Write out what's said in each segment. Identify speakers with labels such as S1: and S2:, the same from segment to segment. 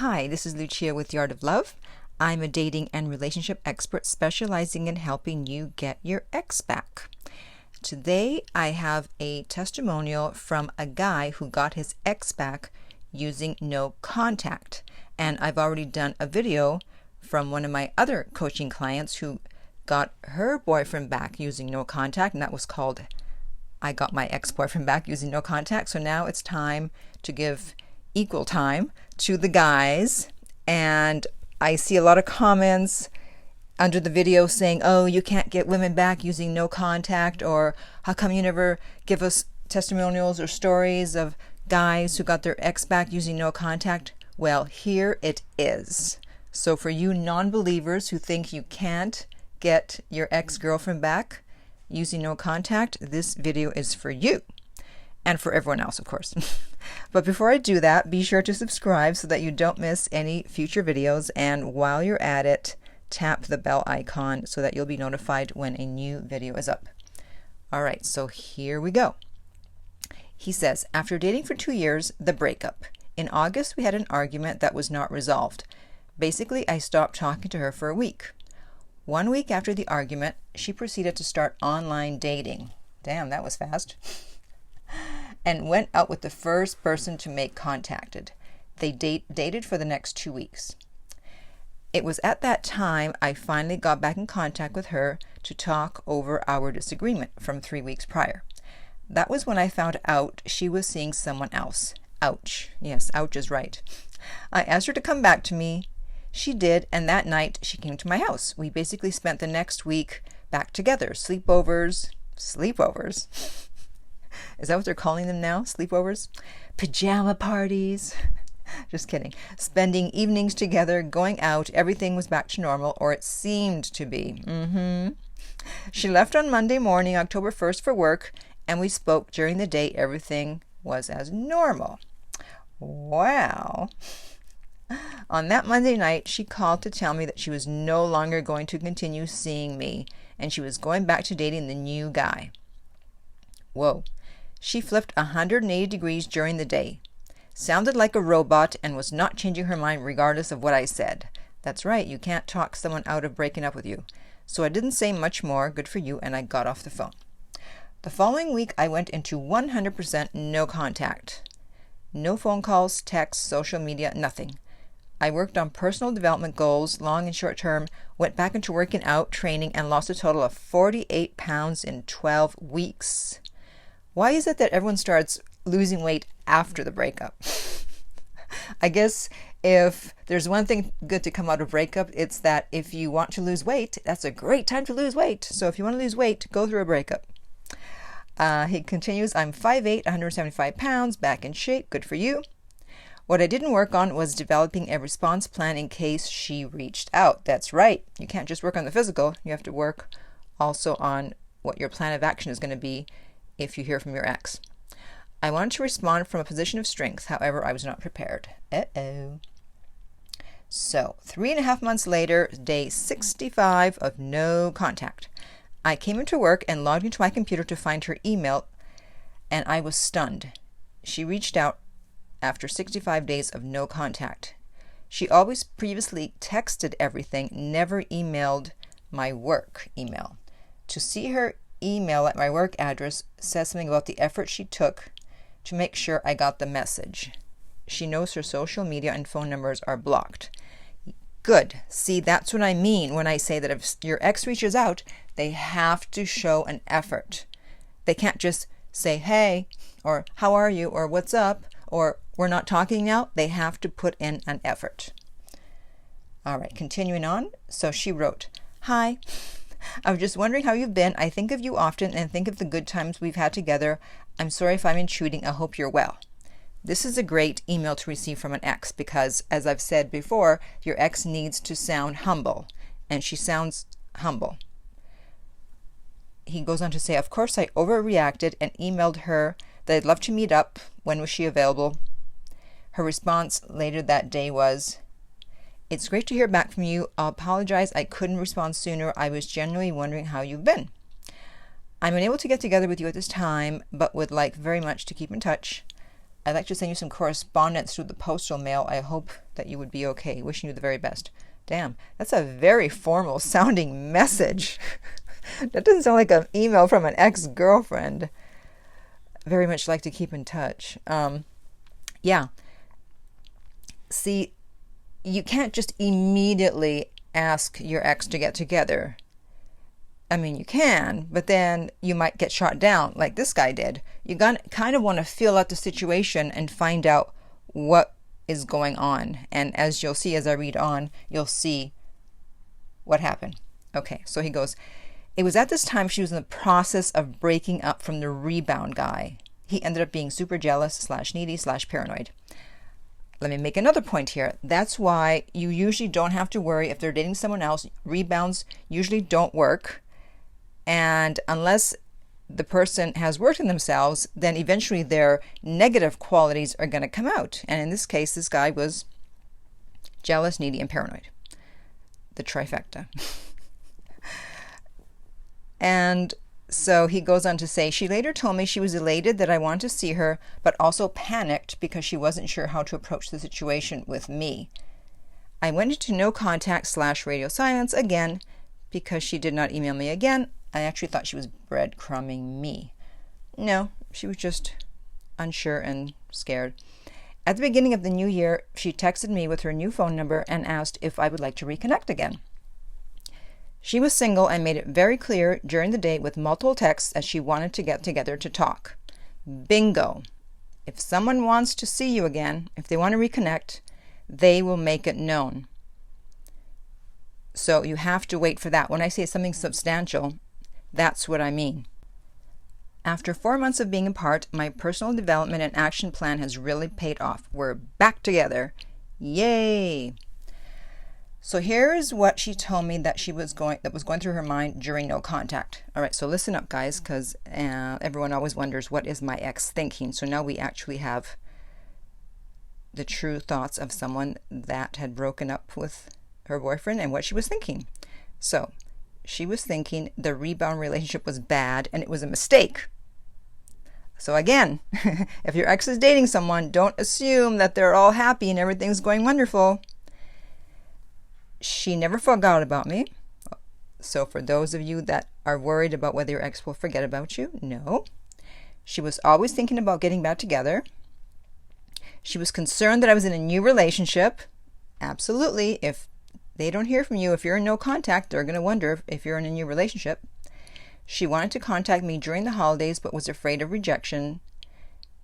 S1: Hi, this is Lucia with The Art of Love. I'm a dating and relationship expert specializing in helping you get your ex back. Today, I have a testimonial from a guy who got his ex back using no contact. And I've already done a video from one of my other coaching clients who got her boyfriend back using no contact, and that was called I Got My Ex-Boyfriend Back Using No Contact. So now it's time to give equal time to the guys, and I see a lot of comments under the video saying, oh, you can't get women back using no contact, or how come you never give us testimonials or stories of guys who got their ex back using no contact? Well, here it is. So for you non-believers who think you can't get your ex-girlfriend back using no contact, this video is for you. And for everyone else, of course. But before I do that, be sure to subscribe so that you don't miss any future videos. And while you're at it, tap the bell icon so that you'll be notified when a new video is up. All right, so here we go. He says, after dating for 2 years, the breakup. In August, we had an argument that was not resolved. Basically, I stopped talking to her for a week. 1 week after the argument, she proceeded to start online dating. Damn, that was fast. And went out with the first person to make contacted. They dated for the next 2 weeks. It was at that time I finally got back in contact with her to talk over our disagreement from 3 weeks prior. That was when I found out she was seeing someone else. Ouch. Yes, ouch is right. I asked her to come back to me. She did, and that night she came to my house. We basically spent the next week back together. Sleepovers. Is that what they're calling them now? Sleepovers? Pajama parties. Just kidding. Spending evenings together, going out. Everything was back to normal, or it seemed to be. She left on Monday morning, October 1st for work, and we spoke during the day. Everything was as normal. Wow. On that Monday night, she called to tell me that she was no longer going to continue seeing me, and she was going back to dating the new guy. Whoa. She flipped 180 degrees during the day, sounded like a robot, and was not changing her mind regardless of what I said. That's right, you can't talk someone out of breaking up with you. So I didn't say much more, good for you, and I got off the phone. The following week, I went into 100% no contact. No phone calls, texts, social media, nothing. I worked on personal development goals, long and short term, went back into working out, training, and lost a total of 48 pounds in 12 weeks. Why is it that everyone starts losing weight after the breakup? I guess if there's one thing good to come out of breakup, it's that if you want to lose weight, that's a great time to lose weight. So if you want to lose weight, go through a breakup. He continues, I'm 5'8", 175 pounds, back in shape, good for you. What I didn't work on was developing a response plan in case she reached out. That's right. You can't just work on the physical. You have to work also on what your plan of action is going to be if you hear from your ex. I wanted to respond from a position of strength. However, I was not prepared. Uh-oh. So, 3.5 months later, day 65 of no contact. I came into work and logged into my computer to find her email, and I was stunned. She reached out after 65 days of no contact. She always previously texted everything, never emailed my work email. To see her email at my work address says something about the effort she took to make sure I got the message. She knows her social media and phone numbers are blocked. Good. See, that's what I mean when I say that if your ex reaches out, they have to show an effort. They can't just say, hey, or how are you, or what's up, or we're not talking now. They have to put in an effort. All right, continuing on. So she wrote, hi. I was just wondering how you've been. I think of you often and think of the good times we've had together. I'm sorry if I'm intruding. I hope you're well. This is a great email to receive from an ex because, as I've said before, your ex needs to sound humble, and she sounds humble. He goes on to say, of course, I overreacted and emailed her that I'd love to meet up. When was she available? Her response later that day was, it's great to hear back from you. I'll apologize I couldn't respond sooner. I was genuinely wondering how you've been. I'm unable to get together with you at this time, but would like very much to keep in touch. I'd like to send you some correspondence through the postal mail. I hope that you would be okay. Wishing you the very best. Damn, that's a very formal sounding message. That doesn't sound like an email from an ex-girlfriend. Very much like to keep in touch. Yeah. See, you can't just immediately ask your ex to get together. I mean, you can, but then you might get shot down like this guy did. You kind of want to feel out the situation and find out what is going on. And as you'll see, as I read on, you'll see what happened. Okay, so he goes, it was at this time she was in the process of breaking up from the rebound guy. He ended up being super jealous / needy / paranoid. Let me make another point here. That's why you usually don't have to worry if they're dating someone else. Rebounds usually don't work. And unless the person has worked on themselves, then eventually their negative qualities are going to come out. And in this case, this guy was jealous, needy, and paranoid. The trifecta. And so he goes on to say, she later told me she was elated that I wanted to see her, but also panicked because she wasn't sure how to approach the situation with me. I went into no contact / radio silence again because she did not email me again. I actually thought she was breadcrumbing me. No, she was just unsure and scared. At the beginning of the new year, she texted me with her new phone number and asked if I would like to reconnect again. She was single and made it very clear during the date with multiple texts that she wanted to get together to talk. Bingo. If someone wants to see you again, if they want to reconnect, they will make it known. So you have to wait for that. When I say something substantial, that's what I mean. After 4 months of being apart, my personal development and action plan has really paid off. We're back together. Yay! So here is what she told me that was going through her mind during no contact. All right, so listen up, guys, because everyone always wonders, what is my ex thinking? So now we actually have the true thoughts of someone that had broken up with her boyfriend and what she was thinking. So she was thinking the rebound relationship was bad and it was a mistake. So again, if your ex is dating someone, don't assume that they're all happy and everything's going wonderful. She never forgot about me. So for those of you that are worried about whether your ex will forget about you, no. She was always thinking about getting back together. She was concerned that I was in a new relationship. Absolutely. If they don't hear from you, if you're in no contact, they're going to wonder if you're in a new relationship. She wanted to contact me during the holidays but was afraid of rejection,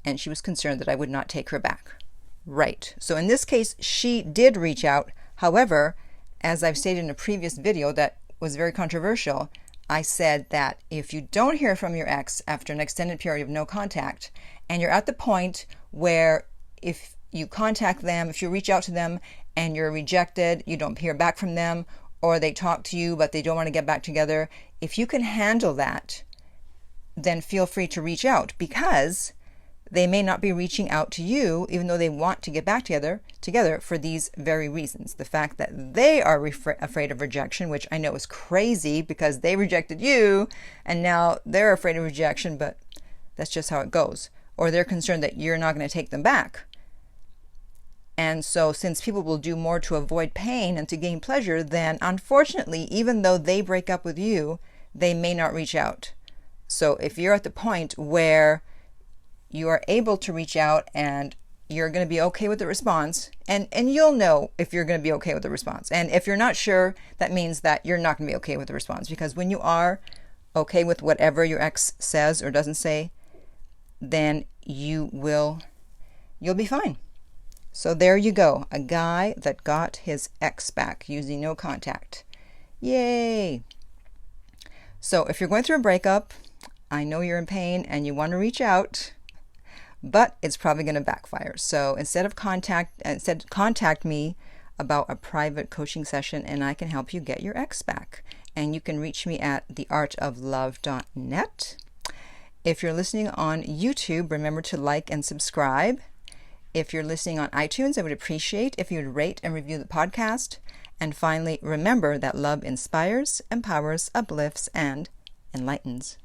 S1: and she was concerned that I would not take her back. Right. So in this case, she did reach out. However, as I've stated in a previous video that was very controversial, I said that if you don't hear from your ex after an extended period of no contact, and you're at the point where if you contact them, if you reach out to them and you're rejected, you don't hear back from them, or they talk to you but they don't want to get back together, if you can handle that, then feel free to reach out, because they may not be reaching out to you even though they want to get back together for these very reasons. The fact that they are afraid of rejection, which I know is crazy because they rejected you and now they're afraid of rejection, but that's just how it goes. Or they're concerned that you're not going to take them back. And so since people will do more to avoid pain and to gain pleasure, then unfortunately, even though they break up with you, they may not reach out. So if you're at the point where you are able to reach out and you're going to be okay with the response, and you'll know if you're going to be okay with the response. And if you're not sure, that means that you're not going to be okay with the response, because when you are okay with whatever your ex says or doesn't say, then you'll be fine. So there you go, a guy that got his ex back using no contact. Yay! So if you're going through a breakup, I know you're in pain and you want to reach out, but it's probably going to backfire. So instead contact me about a private coaching session and I can help you get your ex back. And you can reach me at theartoflove.net. If you're listening on YouTube, remember to like and subscribe. If you're listening on iTunes, I would appreciate if you would rate and review the podcast. And finally, remember that love inspires, empowers, uplifts, and enlightens.